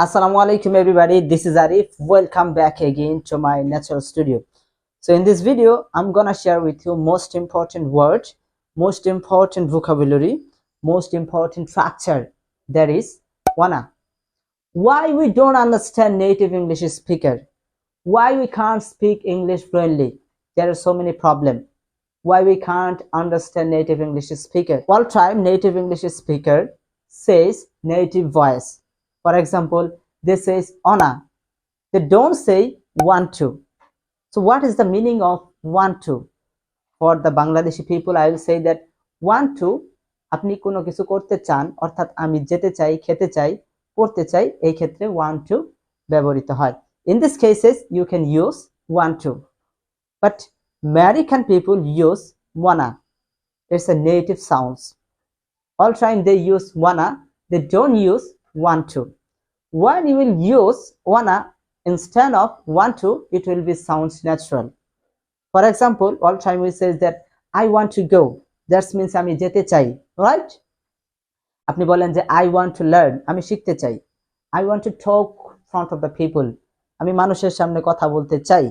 Assalamu alaikum everybody, this is Arif. Welcome back again to my natural studio. So in this video I'm gonna share with you most important word, most important vocabulary, most important structure, that is wanna. Why we don't understand native English speaker, why we can't speak English fluently. There are so many problems. Why we can't understand native English speaker. All time native English speaker says native voice. For example, they says ona. They don't say want to. So what is the meaning of want to? For the Bangladeshi people, I will say that want to আপনি কোনো কিছু করতে চান, অর্থাৎ আমি যেতে চাই, খেতে চাই, পড়তে চাই, এই ক্ষেত্রে want to ব্যবহৃত হয়. In these cases you can use want to, but American people use wanna. It's a native sounds. All time they use wanna, they don't use want to. When you will use wanna instead of want to, it will be sounds natural. For example, all time we say that I want to go. That means আমি যেতে চাই, right? আপনি বলেন যে I want to learn, আমি শিখতে চাই. I want to talk in front of the people, আমি মানুষের সামনে কথা বলতে চাই.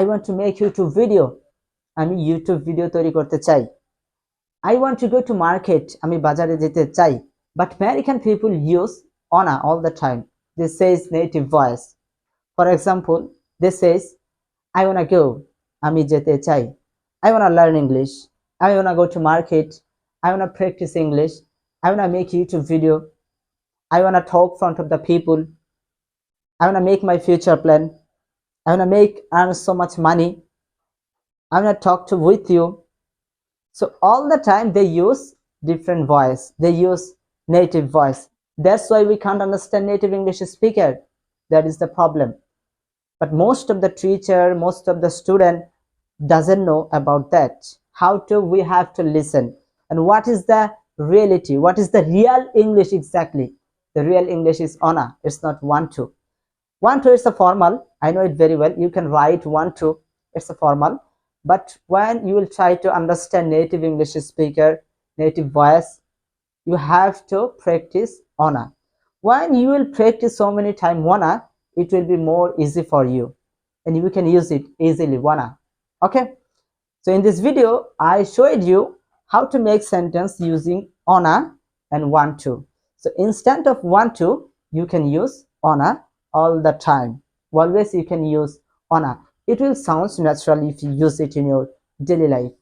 I want to make YouTube video, আমি YouTube video তৈরি করতে চাই. I want to go to market, আমি বাজারে যেতে চাই. But American people use wanna all the time. They says native voice. For example, they says I wanna go, আমি যেতে চাই. I wanna learn English, I wanna go to market, I wanna practice English, I wanna make YouTube video, I wanna talk in front of the people, I wanna make my future plan, I wanna earn so much money, I wanna talk with you. So all the time they use different voice, they use native voice. That's why we can't understand native English speaker. That is the problem. But most of the teacher, most of the student doesn't know about that. How to we have to listen, and what is the reality, what is the real English exactly. The real English is ona, it's not want to. Want to is a formal, I know it very well. You can write want to, it's a formal. But when you will try to understand native English speaker, native voice, you have to practice ona. When you will practice so many times wanna, it will be more easy for you and you can use it easily, wanna. Okay, so in this video I showed you how to make sentence using wanna and want to. So instead of want to, you can use wanna all the time. Always you can use wanna. It will sound natural if you use it in your daily life.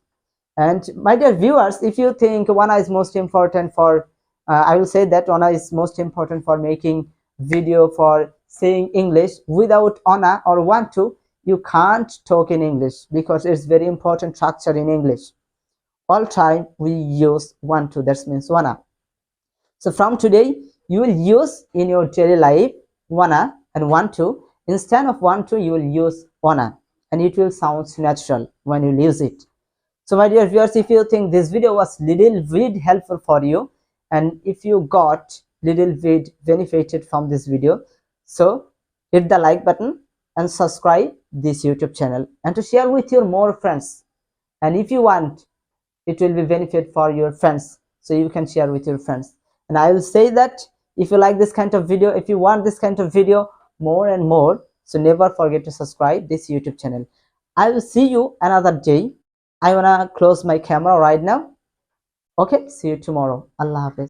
And my dear viewers, if you think wanna is most important for I will say that wanna is most important for making video, for saying English. Without wanna or want to, you can't talk in English, because it's very important structure in English. All time we use want to, that means wanna. So from today you will use in your daily life wanna and want to. Instead of want to, you will use wanna, and it will sound natural when you use it. So my dear viewers, if you think this video was little bit helpful for you, and if you got little bit benefited from this video, so hit the like button and subscribe this YouTube channel, and to share with your more friends. And if you want, it will be benefit for your friends, so you can share with your friends. And I will say that if you like this kind of video, if you want this kind of video more and more, so never forget to subscribe this YouTube channel. I will see you another day. I wanna close my camera right now. Okay, see you tomorrow. Allah Hafiz.